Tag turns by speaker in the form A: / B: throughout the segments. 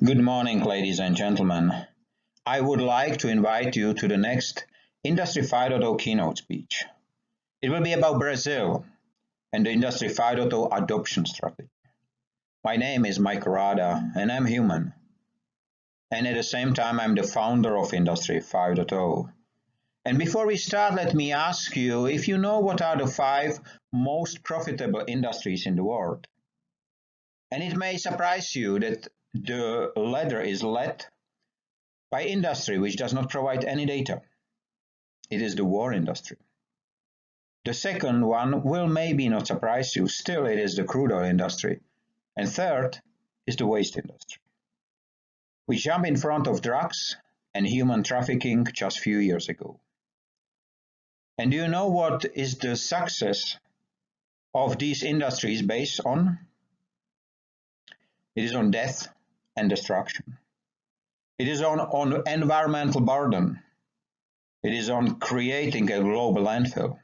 A: Good morning, ladies and gentlemen. I would like to invite you to the next Industry 5.0 keynote speech. It will be about Brazil and the Industry 5.0 adoption strategy. My name is Majore and I'm human. And at the same time, I'm the founder of Industry 5.0. And before we start, let me ask you if you know what are the 5 most profitable industries in the world. And it may surprise you that the ladder is led by industry which does not provide any data. It is the war industry. The second one will maybe not surprise you. Still, it is the crude oil industry. And third is the waste industry. We jump in front of drugs and human trafficking just a few years ago. And do you know what is the success of these industries based on? It is on death and destruction. It is on environmental burden. It is on creating a global landfill.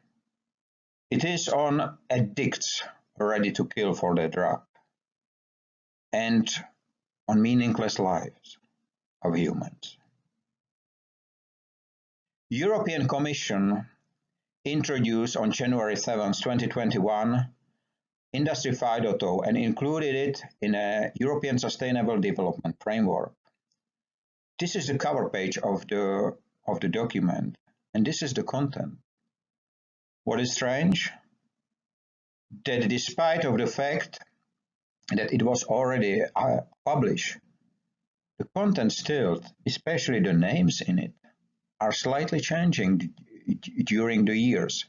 A: It is on addicts ready to kill for their drug. And on meaningless lives of humans. European Commission introduced on January 7, 2021, Industry 5.0 and included it in a European Sustainable Development Framework. This is the cover page of the document, and this is the content. What is strange? That despite of the fact that it was already published, the content still, especially the names in it, are slightly changing during the years,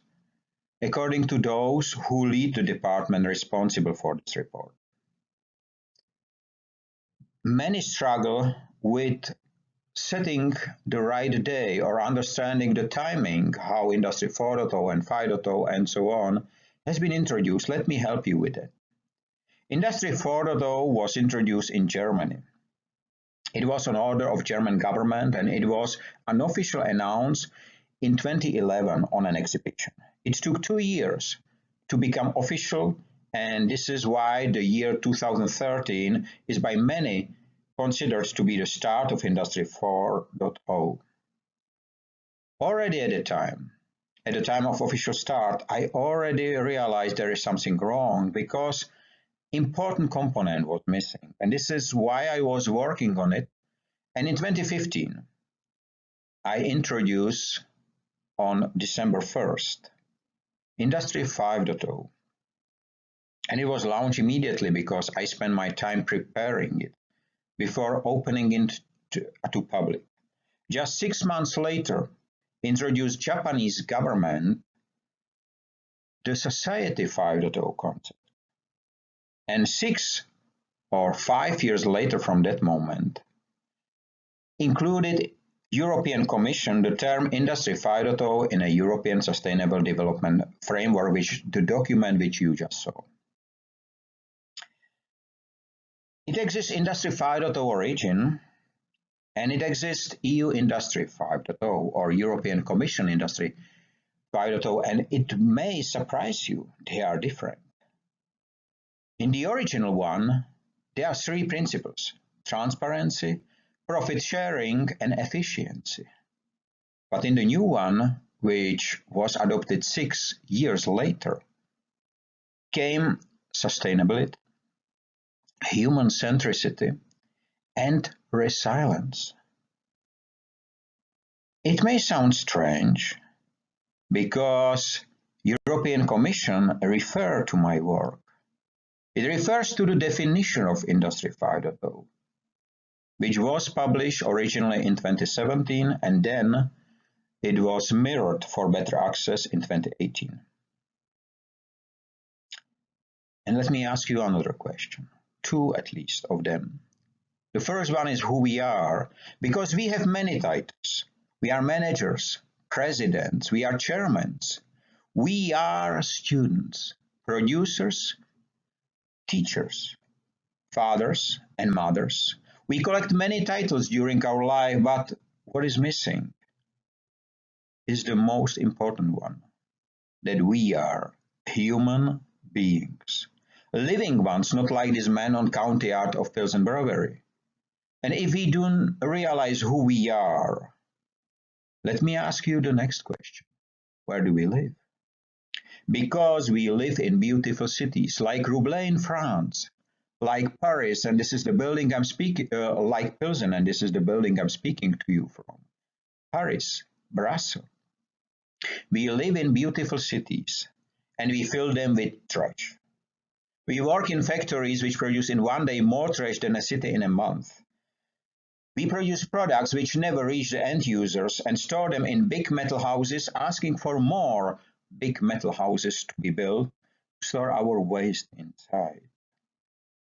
A: according to those who lead the department responsible for this report. Many struggle with setting the right day or understanding the timing, how Industry 4.0 and 5.0 and so on has been introduced. Let me help you with it. Industry 4.0 was introduced in Germany. It was an order of German government and it was unofficially announced in 2011 on an exhibition. It took 2 years to become official, and this is why the year 2013 is by many considered to be the start of Industry 4.0. Already at the time of official start, I already realized there is something wrong because important component was missing. And this is why I was working on it. And in 2015, I introduced on December 1st, Industry 5.0. And it was launched immediately because I spent my time preparing it before opening it to public. Just 6 months later, introduced Japanese government the Society 5.0 concept. And 6 or 5 years later from that moment, included European Commission the term Industry 5.0 in a European Sustainable Development Framework, which the document which you just saw. It exists Industry 5.0 origin, and it exists EU Industry 5.0 or European Commission Industry 5.0, and it may surprise you, they are different. In the original one, there are 3 principles: transparency, profit sharing, and efficiency. But in the new one, which was adopted 6 years later, came sustainability, human centricity, and resilience. It may sound strange because European Commission refer to my work. It refers to the definition of Industry 5.0, which was published originally in 2017 and then it was mirrored for better access in 2018. And let me ask you another question, 2 at least of them. The first one is who we are, because we have many titles. We are managers, presidents, we are chairmen, we are students, producers, teachers, fathers and mothers. We collect many titles during our life, but what is missing is the most important one, that we are human beings. Living ones, not like this man on County Art of Pilsen Brewery. And if we don't realize who we are, let me ask you the next question. Where do we live? Because we live in beautiful cities like Roubaix in France, like Paris, and this is the building I'm speaking, like Pilsen, and this is the building I'm speaking to you from. Paris, Brussels. We live in beautiful cities, and we fill them with trash. We work in factories which produce in one day more trash than a city in a month. We produce products which never reach the end users and store them in big metal houses, asking for more big metal houses to be built to store our waste inside.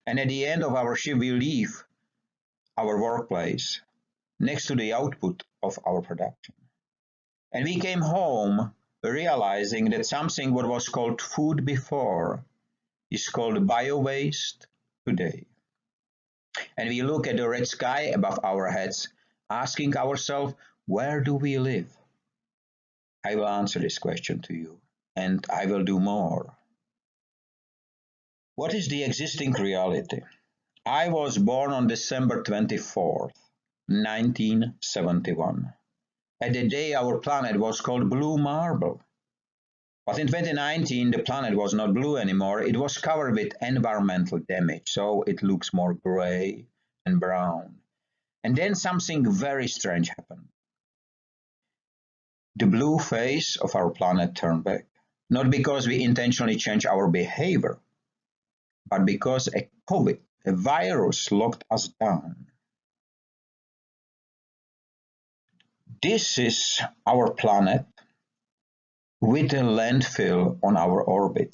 A: And at the end of our shift, we leave our workplace next to the output of our production. And we came home realizing that something what was called food before is called bio-waste today. And we look at the red sky above our heads, asking ourselves, where do we live? I will answer this question to you, and I will do more. What is the existing reality? I was born on December 24th, 1971. At the day our planet was called blue marble. But in 2019, the planet was not blue anymore. It was covered with environmental damage, so it looks more gray and brown. And then something very strange happened. The blue face of our planet turned back, not because we intentionally changed our behavior, but because a COVID, a virus, locked us down. This is our planet with a landfill on our orbit.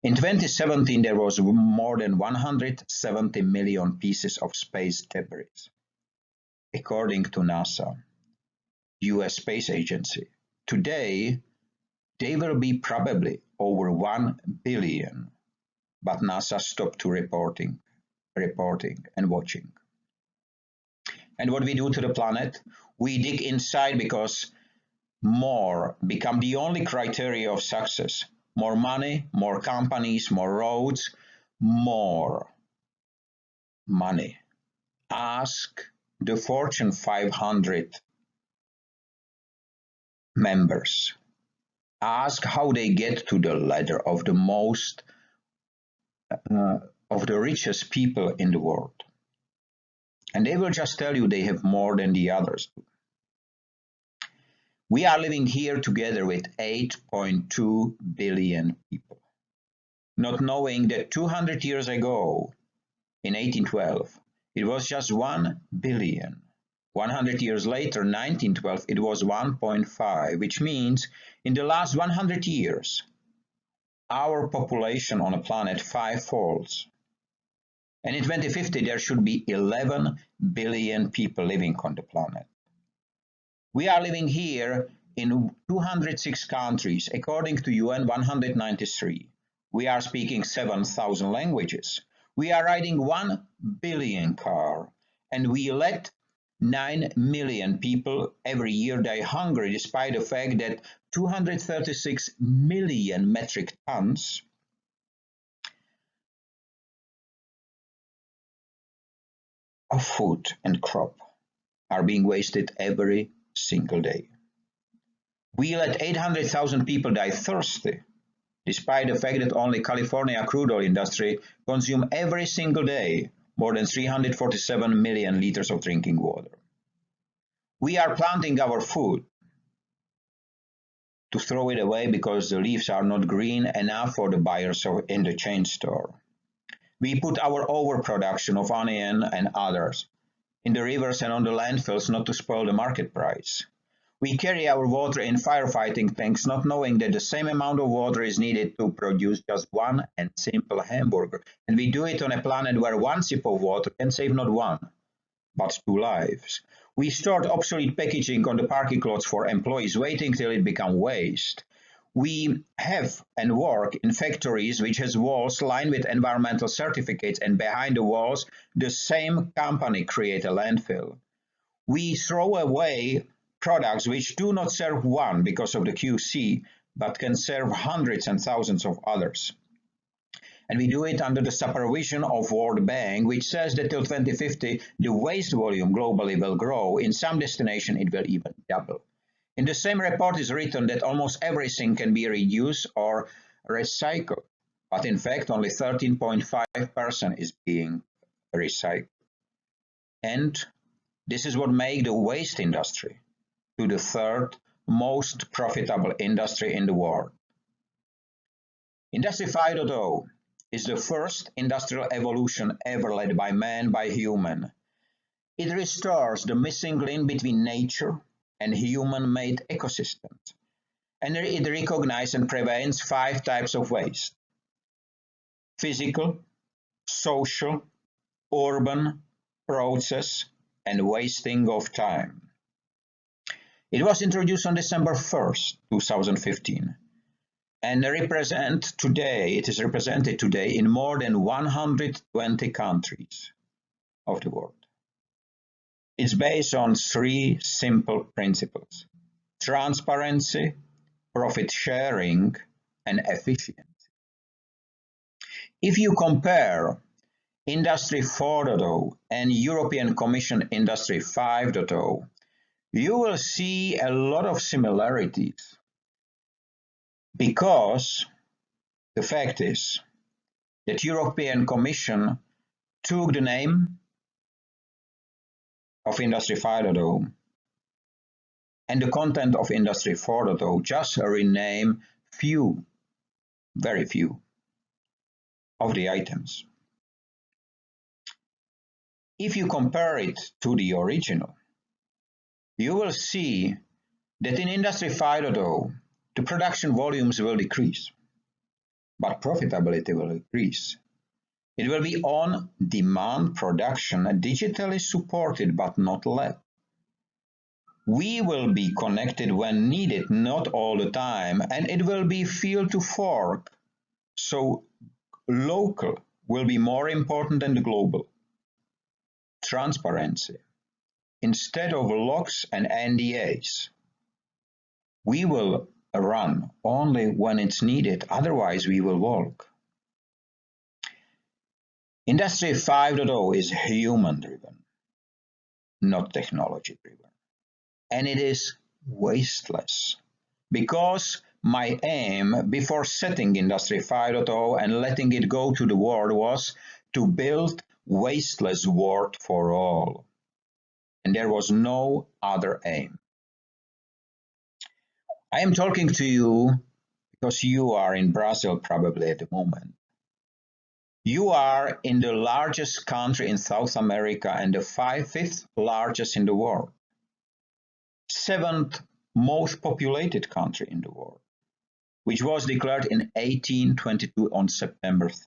A: In 2017, there was more than 170 million pieces of space debris, according to NASA, US Space Agency. Today, they will be probably over 1 billion, but NASA stopped to reporting and watching. And what we do to the planet? We dig inside because more become the only criteria of success. More money, more companies, more roads, more money. Ask the Fortune 500 members. Ask how they get to the ladder of the richest people in the world. And they will just tell you they have more than the others. We are living here together with 8.2 billion people, not knowing that 200 years ago, in 1812, it was just 1 billion. 100 years later, 1912, it was 1.5, which means in the last 100 years, our population on the planet fivefolds. And in 2050, there should be 11 billion people living on the planet. We are living here in 206 countries, according to UN 193. We are speaking 7,000 languages. We are riding 1 billion car, and we let 9 million people every year die hungry, despite the fact that 236 million metric tons of food and crop are being wasted every single day. We let 800,000 people die thirsty, despite the fact that only California crude oil industry consume every single day more than 347 million liters of drinking water. We are planting our food to throw it away because the leaves are not green enough for the buyers in the chain store. We put our overproduction of onion and others in the rivers and on the landfills not to spoil the market price. We carry our water in firefighting tanks, not knowing that the same amount of water is needed to produce just one and simple hamburger. And we do it on a planet where one sip of water can save not one, but two lives. We stored obsolete packaging on the parking lots for employees, waiting till it becomes waste. We have and work in factories which has walls lined with environmental certificates, and behind the walls, the same company create a landfill. We throw away products which do not serve one because of the QC, but can serve hundreds and thousands of others. And we do it under the supervision of World Bank, which says that till 2050, the waste volume globally will grow. In some destination, it will even double. In the same report is written that almost everything can be reduced or recycled. But in fact, only 13.5% is being recycled. And this is what makes the waste industry to the third most profitable industry in the world. Industry 5.0 is the first industrial evolution ever led by man, by human. It restores the missing link between nature and human-made ecosystems. And it recognizes and prevents 5 types of waste: physical, social, urban, process, and wasting of time. It was introduced on December 1st, 2015, and it is represented today in more than 120 countries of the world. It's based on 3 simple principles: transparency, profit sharing, and efficiency. If you compare Industry 4.0 and European Commission Industry 5.0, you will see a lot of similarities, because the fact is that European Commission took the name of Industry 5.0 and the content of Industry 4.0, just rename few, very few of the items. If you compare it to the original, you will see that in Industry 5.0, the production volumes will decrease, but profitability will increase. It will be on-demand production, digitally supported but not led. We will be connected when needed, not all the time, and it will be field to fork, so local will be more important than the global. Transparency. Instead of locks and NDAs, we will run only when it's needed, otherwise we will walk. Industry 5.0 is human-driven, not technology-driven. And it is wasteless, because my aim before setting Industry 5.0 and letting it go to the world was to build wasteless world for all. And there was no other aim. I am talking to you because you are in Brazil probably at the moment. You are in the largest country in South America and the 5th largest in the world. 7th most populated country in the world, which was declared in 1822 on September 7th.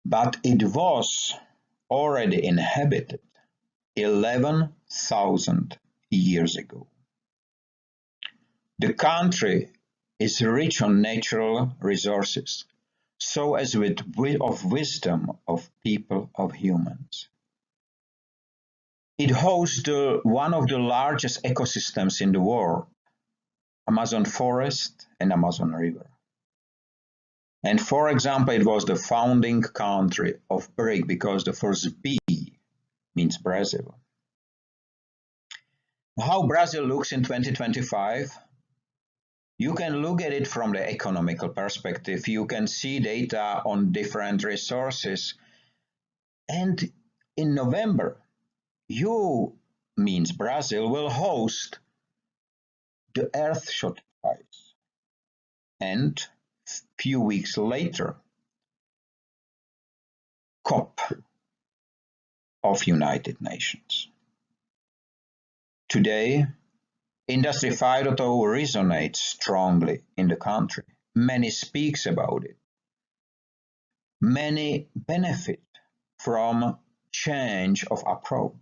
A: But it was already inhabited 11,000 years ago. The country is rich on natural resources, so as with of wisdom of people, of humans. It hosts one of the largest ecosystems in the world, Amazon forest and Amazon River. And for example, it was the founding country of BRIC, because the first B means Brazil. How Brazil looks in 2025? You can look at it from the economical perspective. You can see data on different resources. And in November, you, means Brazil, will host the Earthshot Prize. And a few weeks later, COP of United Nations. Today, Industry 5.0 resonates strongly in the country. Many speaks about it. Many benefit from change of approach.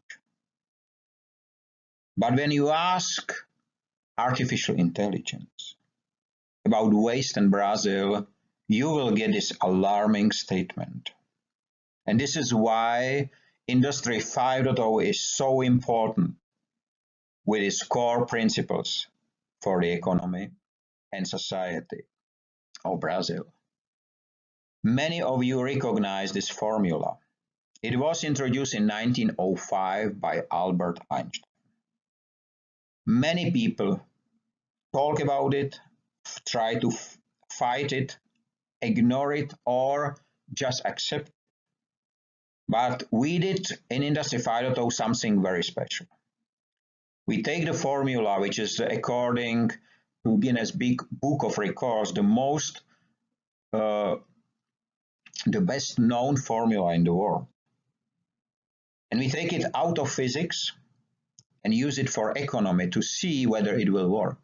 A: But when you ask artificial intelligence about waste in Brazil, you will get this alarming statement. And this is why Industry 5.0 is so important with its core principles for the economy and society. of Brazil. Many of you recognize this formula. It was introduced in 1905 by Albert Einstein. Many people talk about it, try to fight it, ignore it, or just accept it. But we did in Industry 5.0 something very special. We take the formula, which is according to Guinness Book of Records, the best known formula in the world. And we take it out of physics and use it for economy to see whether it will work.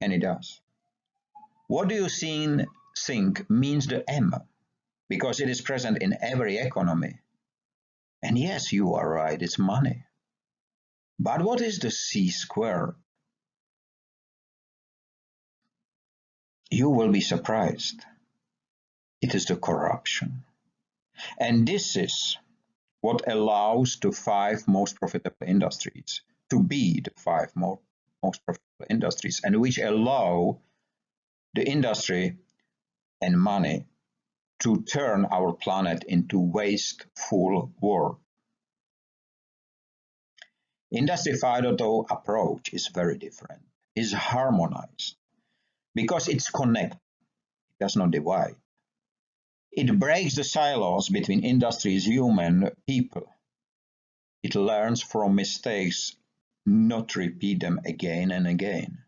A: And it does. What do you think means the M? Because it is present in every economy. And yes, you are right, it's money. But what is the C squared? You will be surprised. It is the corruption. And this is what allows the 5 most profitable industries to be the 5 most profitable industries, and which allow the industry and money to turn our planet into wasteful world. Industry 5.0 approach is very different. It's harmonized because it's connected. It does not divide. It breaks the silos between industries, human, people. It learns from mistakes, not repeat them again and again.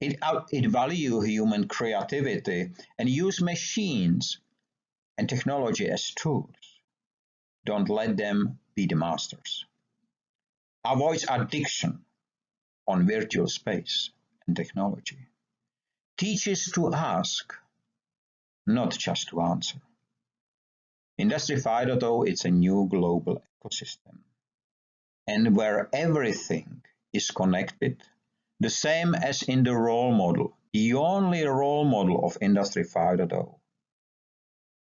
A: It values human creativity and use machines and technology as tools. Don't let them be the masters. Avoids addiction on virtual space and technology. Teaches to ask, not just to answer. Industry 5.0 is a new global ecosystem, and where everything is connected, the same as in the role model, the only role model of Industry 5.0,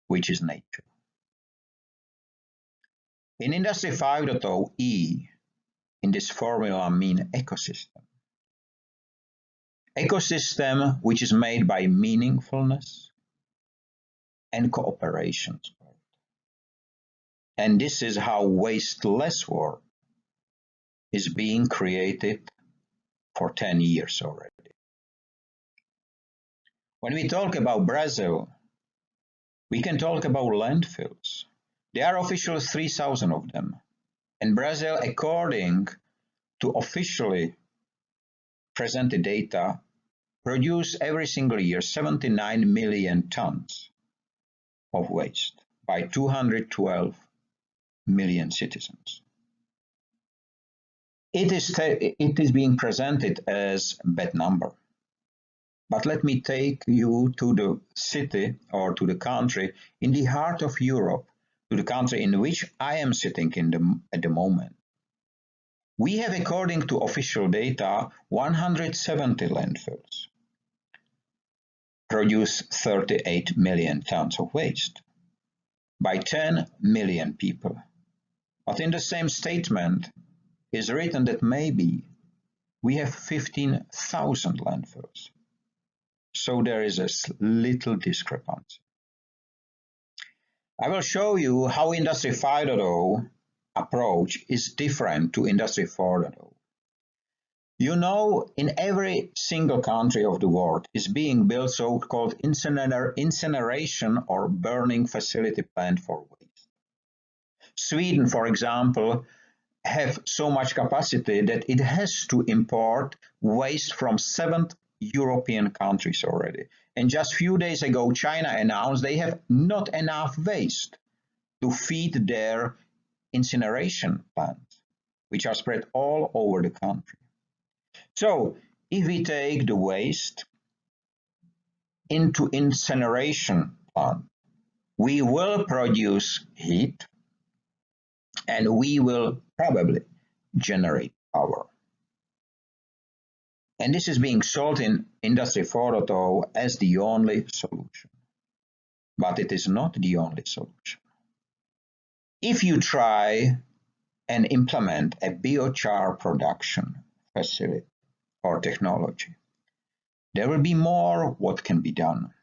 A: which is nature. In Industry 5.0, E in this formula mean ecosystem. Ecosystem which is made by meaningfulness and cooperation. And this is how wasteless world is being created for 10 years already. When we talk about Brazil, we can talk about landfills. There are officially 3,000 of them. And Brazil, according to officially presented data, produce every single year 79 million tons of waste by 212 million citizens. It is being presented as a bad number. But let me take you to the city or to the country in the heart of Europe, to the country in which I am sitting at the moment. We have, according to official data, 170 landfills, produce 38 million tons of waste by 10 million people. But in the same statement is written that maybe we have 15,000 landfills. So there is a little discrepancy. I will show you how Industry 5.0 approach is different to Industry 4.0. You know, in every single country of the world is being built so-called incineration or burning facility plant for waste. Sweden, for example, have so much capacity that it has to import waste from 7 European countries already. And just a few days ago, China announced they have not enough waste to feed their incineration plants, which are spread all over the country. So if we take the waste into incineration plant, we will produce heat and we will probably generate power. And this is being sold in Industry 4.0 as the only solution. But it is not the only solution. If you try and implement a biochar production facility or technology, there will be more what can be done.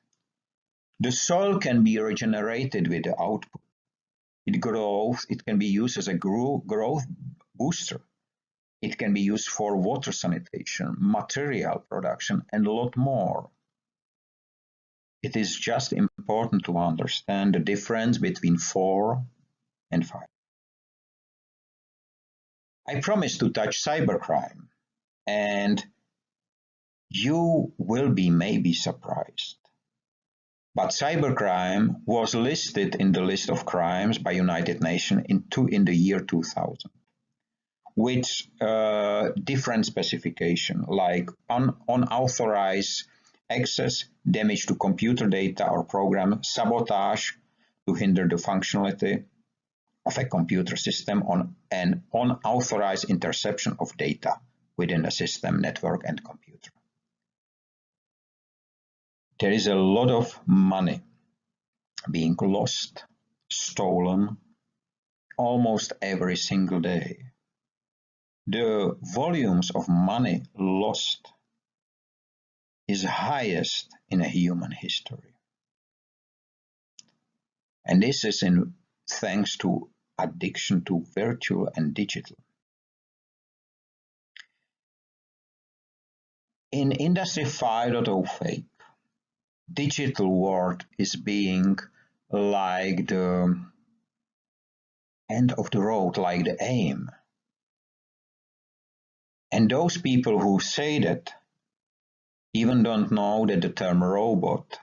A: The soil can be regenerated with the output. It grows, it can be used as a growth booster. It can be used for water sanitation, material production, and a lot more. It is just important to understand the difference between 4 and 5. I promise to touch cybercrime, and you will be maybe surprised. But cybercrime was listed in the list of crimes by United Nations in the year 2000, with different specification like unauthorized access, damage to computer data or program, sabotage to hinder the functionality of a computer system, and unauthorized interception of data within a system, network, and computer. There is a lot of money being lost, stolen, almost every single day. The volumes of money lost is highest in a human history. And this is thanks to addiction to virtual and digital. In Industry 5.0 fake, digital world is being like the end of the road, like the aim. And those people who say that even don't know that the term robot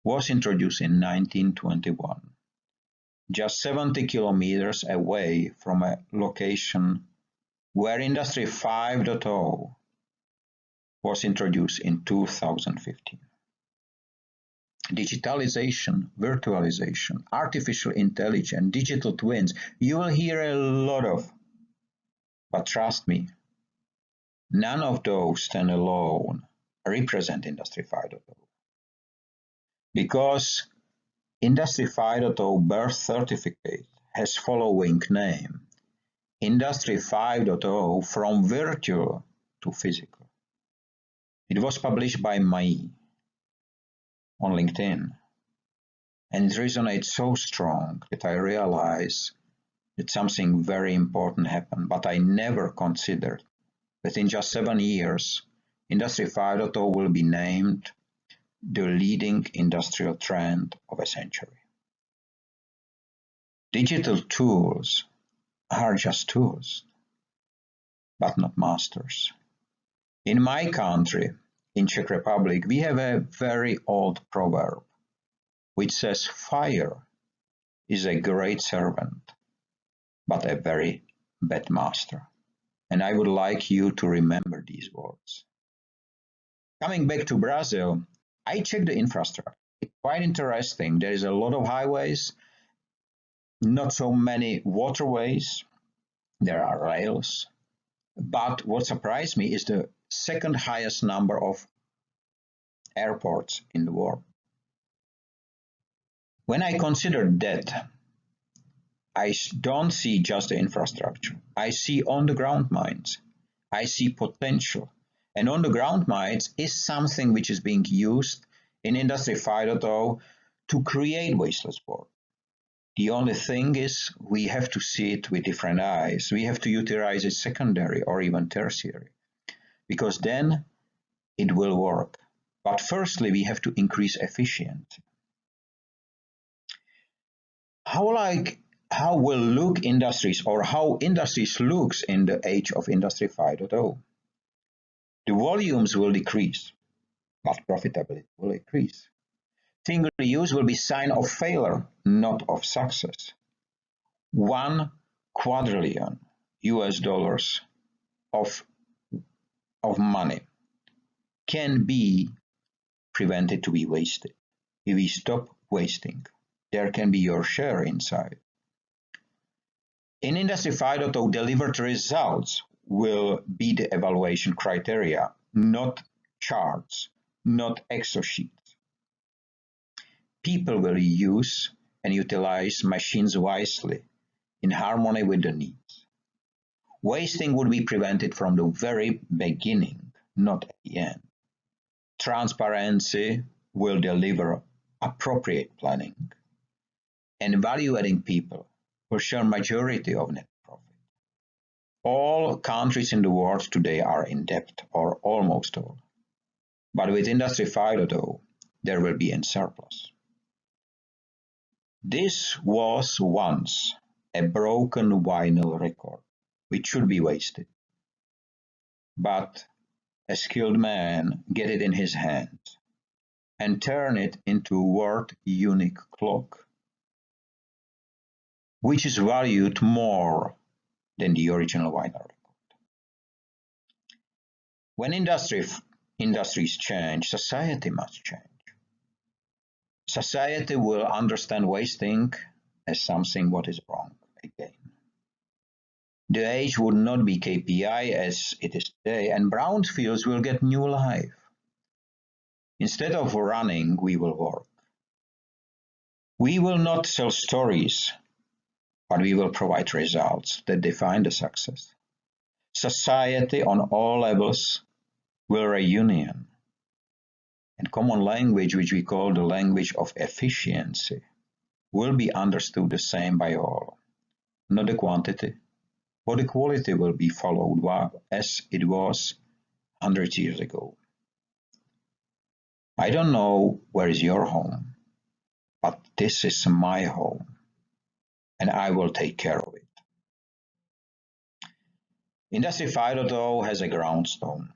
A: was introduced in 1921, just 70 kilometers away from a location where Industry 5.0 was introduced in 2015. Digitalization, virtualization, artificial intelligence, digital twins, you will hear a lot of, but trust me, none of those stand alone represent Industry 5.0. Because Industry 5.0 birth certificate has following name, Industry 5.0 from virtual to physical. It was published by me on LinkedIn, and it resonates so strong that I realize that something very important happened, but I never considered that in just 7 years, Industry 5.0 will be named the leading industrial trend of a century. Digital tools are just tools, but not masters. In my country, in Czech Republic, we have a very old proverb which says fire is a great servant, but a very bad master. And I would like you to remember these words. Coming back to Brazil, I checked the infrastructure. It's quite interesting. There is a lot of highways, not so many waterways. There are rails. But what surprised me is the second highest number of airports in the world. When I consider that, I don't see just the infrastructure. I see on-the-ground mines. I see potential. And on-the-ground mines is something which is being used in Industry 5.0 to create wasteless work. The only thing is we have to see it with different eyes. We have to utilize it secondary or even tertiary, because then it will work. But firstly, we have to increase efficiency. How will look industries, or how industries looks in the age of Industry 5.0? The volumes will decrease, but profitability will increase. Single use will be sign of failure, not of success. 1 quadrillion US dollars of money can be prevented to be wasted. If we stop wasting, there can be your share inside. In Industry 5.0, delivered results will be the evaluation criteria, not charts, not Excel sheets. People will use and utilize machines wisely, in harmony with the needs. Wasting would be prevented from the very beginning, not at the end. Transparency will deliver appropriate planning, and value-adding people will share majority of net profit. All countries in the world today are in debt, or almost all. But with Industry 5.0, there will be in surplus. This was once a broken vinyl record, which should be wasted. But a skilled man get it in his hands and turn it into a world unique clock, which is valued more than the original vinyl record. When industries change, society must change. Society will understand wasting as something what is wrong again. The age would not be KPI as it is today, and brownfields will get new life. Instead of running, we will work. We will not sell stories, but we will provide results that define the success. Society on all levels will reunion, and common language, which we call the language of efficiency, will be understood the same by all. Not the quantity, but the quality will be followed as it was 100 years ago. I don't know where is your home, but this is my home, and I will take care of it. Industry 5.0 has a groundstone.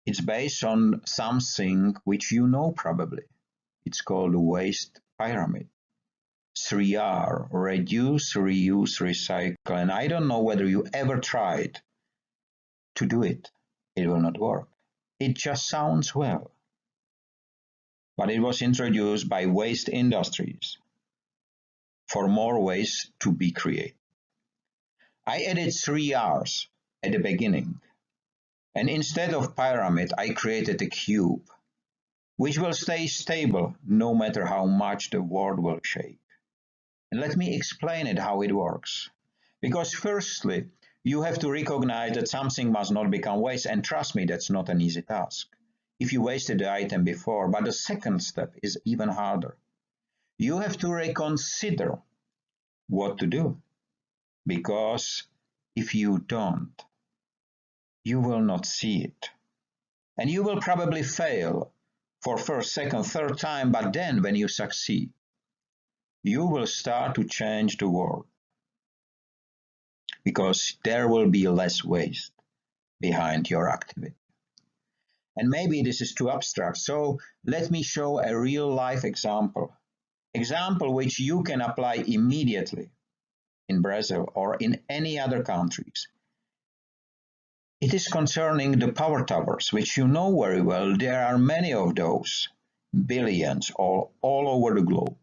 A: It's based on something which you know probably. It's called the waste pyramid. 3R, reduce, reuse, recycle. And I don't know whether you ever tried to do it. It will not work. It just sounds well. But it was introduced by waste industries for more waste to be created. I added 3Rs at the beginning. And instead of pyramid, I created a cube, which will stay stable no matter how much the world will shake. And let me explain it how it works. Because firstly, you have to recognize that something must not become waste, and trust me, that's not an easy task. If you wasted the item before, but the second step is even harder. You have to reconsider what to do. Because if you don't, you will not see it. And you will probably fail for first, second, third time, but then when you succeed, you will start to change the world. Because there will be less waste behind your activity. And maybe this is too abstract, so let me show a real life example. Example which you can apply immediately in Brazil or in any other countries. It is concerning the power towers, which you know very well. There are many of those, billions all over the globe.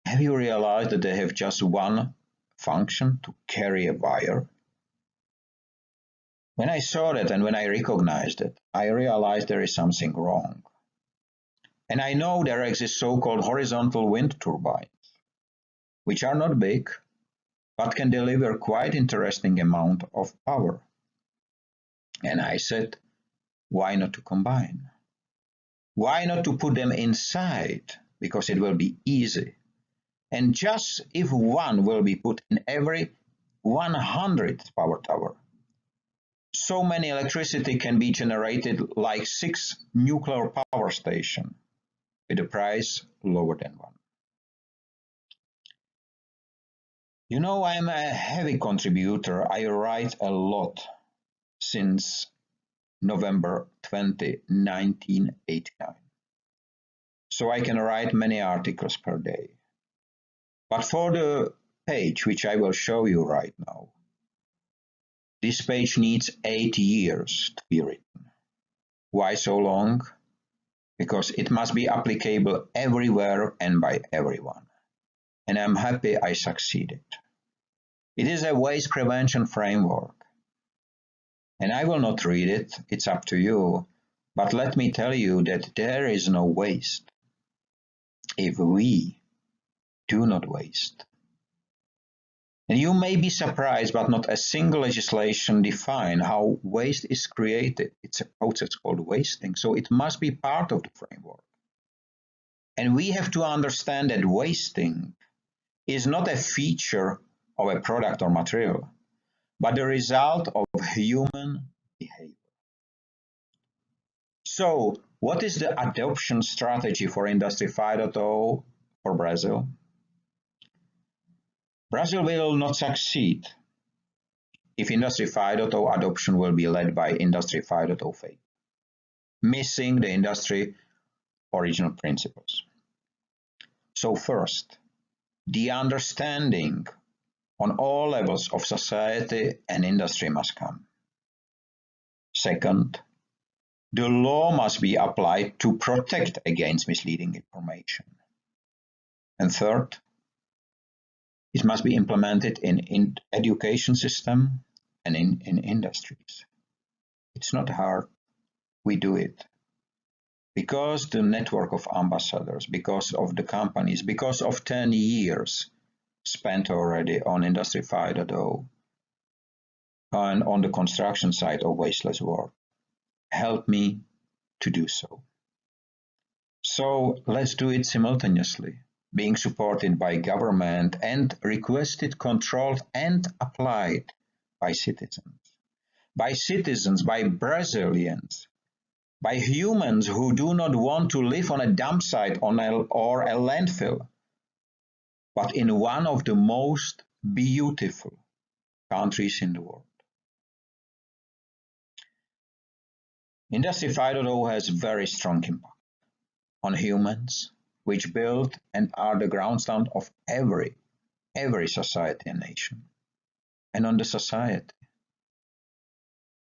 A: Have you realized that they have just one function, to carry a wire? When I saw that and when I recognized it, I realized there is something wrong. And I know there exist so-called horizontal wind turbines, which are not big, but can deliver quite interesting amount of power. And I said, why not to combine? Why not to put them inside? Because it will be easy. And just if one will be put in every 100th power tower, so many electricity can be generated like 6 nuclear power stations with a price lower than one. You know, I'm a heavy contributor. I write a lot since November 20, 1989. So I can write many articles per day. But for the page, which I will show you right now, this page needs 8 years to be written. Why so long? Because it must be applicable everywhere and by everyone. And I'm happy I succeeded. It is a waste prevention framework. And I will not read it, it's up to you. But let me tell you that there is no waste if we do not waste. And you may be surprised, but not a single legislation defines how waste is created. It's a process called wasting, so it must be part of the framework. And we have to understand that wasting is not a feature of a product or material, but the result of human behavior. So, what is the adoption strategy for Industry 5.0 for Brazil? Brazil will not succeed if Industry 5.0 adoption will be led by Industry 5.0 faith, missing the industry original principles. So first, the understanding on all levels of society and industry must come. Second, the law must be applied to protect against misleading information. And third, it must be implemented in education system and in industries. It's not hard, we do it. Because the network of ambassadors, because of the companies, because of 10 years spent already on Industry 5.0 and on the construction side of wasteless work, help me to do so. So let's do it simultaneously, being supported by government and requested, controlled and applied by citizens, by Brazilians, by humans who do not want to live on a dump site or a landfill, but in one of the most beautiful countries in the world. Industry 5.0 has very strong impact on humans, which build and are the groundstone of every society and nation, and on the society.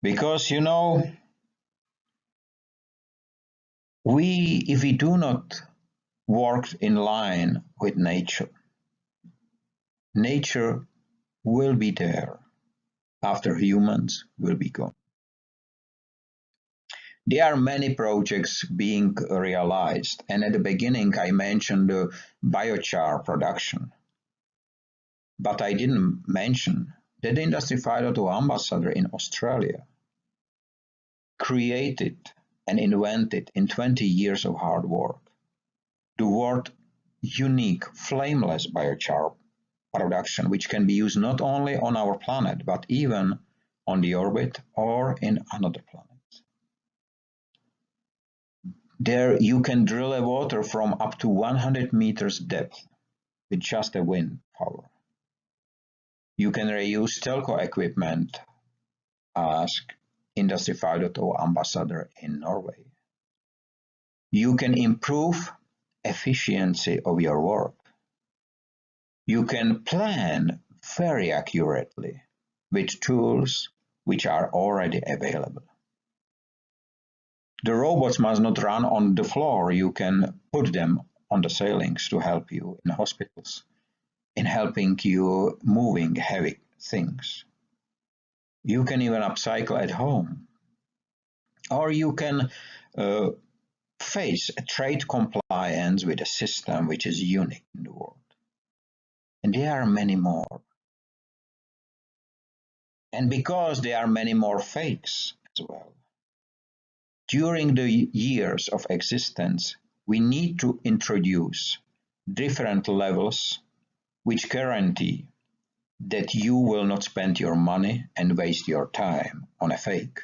A: Because, you know, if we do not work in line with nature, nature will be there after humans will be gone. There are many projects being realized, and at the beginning I mentioned the biochar production. But I didn't mention that the Industry 5.0 ambassador in Australia created and invented in 20 years of hard work the world unique flameless biochar production, which can be used not only on our planet, but even on the orbit or in another planet. There you can drill a water from up to 100 meters depth with just a wind power. You can reuse telco equipment, ask Industry 5.0 ambassador in Norway. You can improve efficiency of your work. You can plan very accurately with tools which are already available. The robots must not run on the floor. You can put them on the ceilings to help you in hospitals, in helping you moving heavy things. You can even upcycle at home. Or you can face a trade compliance with a system which is unique in the world. And there are many more. And because there are many more fakes as well, during the years of existence, we need to introduce different levels which guarantee that you will not spend your money and waste your time on a fake.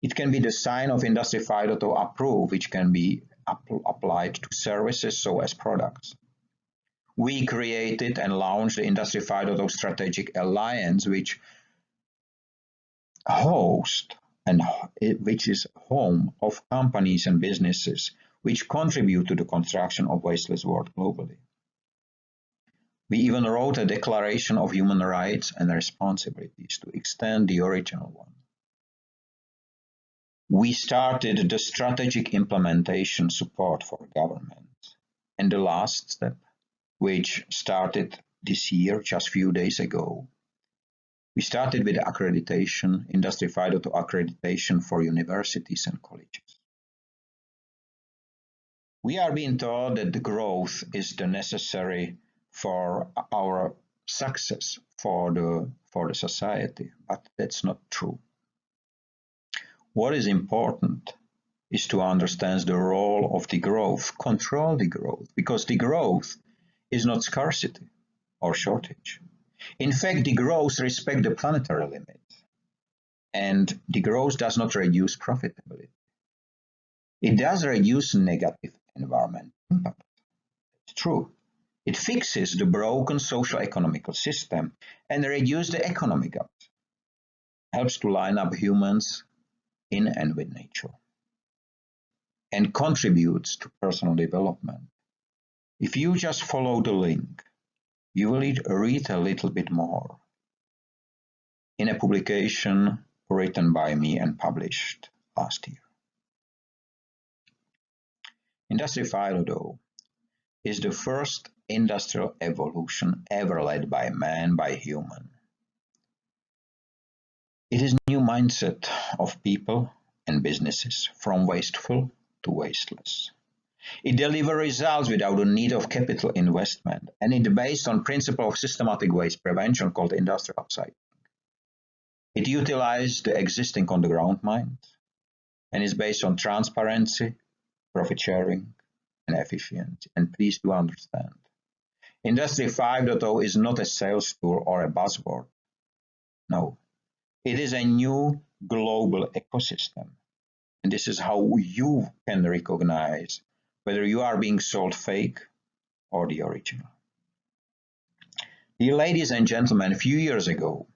A: It can be the sign of Industry 5.0 approve, which can be applied to services so as products. We created and launched the Industry 5.0 Strategic Alliance, which host and which is home of companies and businesses which contribute to the construction of wasteless world globally. We even wrote a Declaration of Human Rights and Responsibilities to extend the original one. We started the strategic implementation support for government. And the last step, which started this year, just a few days ago, we started with accreditation, Industry 5.0 accreditation for universities and colleges. We are being told that the growth is the necessary for our success for the society, but that's not true. What is important is to understand the role of degrowth, control degrowth, because degrowth is not scarcity or shortage. In fact, degrowth respects the planetary limit, and degrowth does not reduce profitability. It does reduce negative environmental impact. It's true. It fixes the broken social economical system and reduces the economic gap. Helps to line up humans in and with nature, and contributes to personal development. If you just follow the link, you will read a little bit more in a publication written by me and published last year. Industry 5.0 is the first industrial evolution ever led by man, by human. It is a new mindset of people and businesses, from wasteful to wasteless. It delivers results without the need of capital investment, and it is based on principle of systematic waste prevention called industrial upcycling. It utilizes the existing on-the-ground mines and is based on transparency, profit sharing, and efficiency. And please do understand, Industry 5.0 is not a sales tool or a buzzword. No, it is a new global ecosystem. And this is how you can recognize whether you are being sold fake or the original. Dear ladies and gentlemen, a few years ago,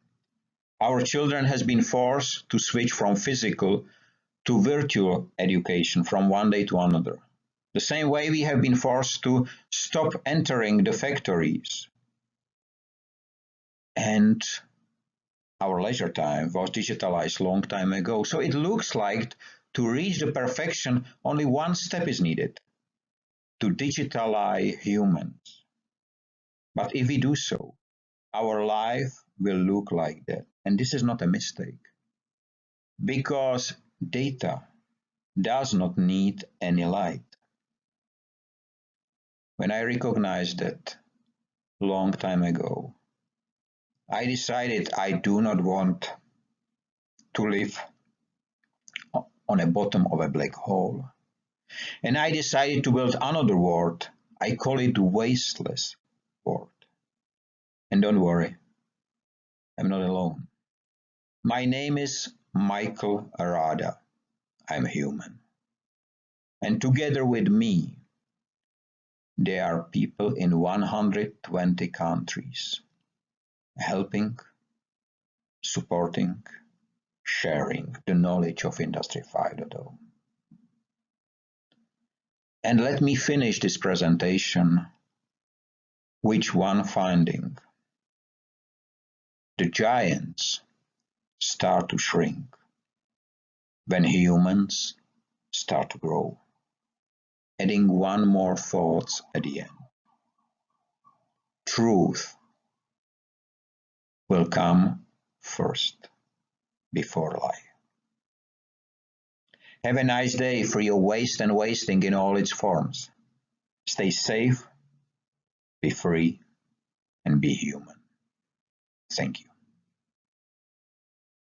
A: our children has been forced to switch from physical to virtual education from one day to another. The same way we have been forced to stop entering the factories. And our leisure time was digitalized long time ago. So it looks like to reach the perfection, only one step is needed: to digitalize humans. But if we do so, our life will look like that. And this is not a mistake, because data does not need any light. When I recognized that long time ago, I decided I do not want to live on the bottom of a black hole. And I decided to build another world. I call it the wasteless world. And don't worry, I'm not alone. My name is Michael Arada. I'm human. And together with me, there are people in 120 countries helping, supporting, sharing the knowledge of Industry 5.0. And let me finish this presentation with one finding. The giants start to shrink when humans start to grow. Adding one more thought at the end. Truth will come first before lie. Have a nice day, free of waste and wasting in all its forms. Stay safe, be free, and be human. Thank you.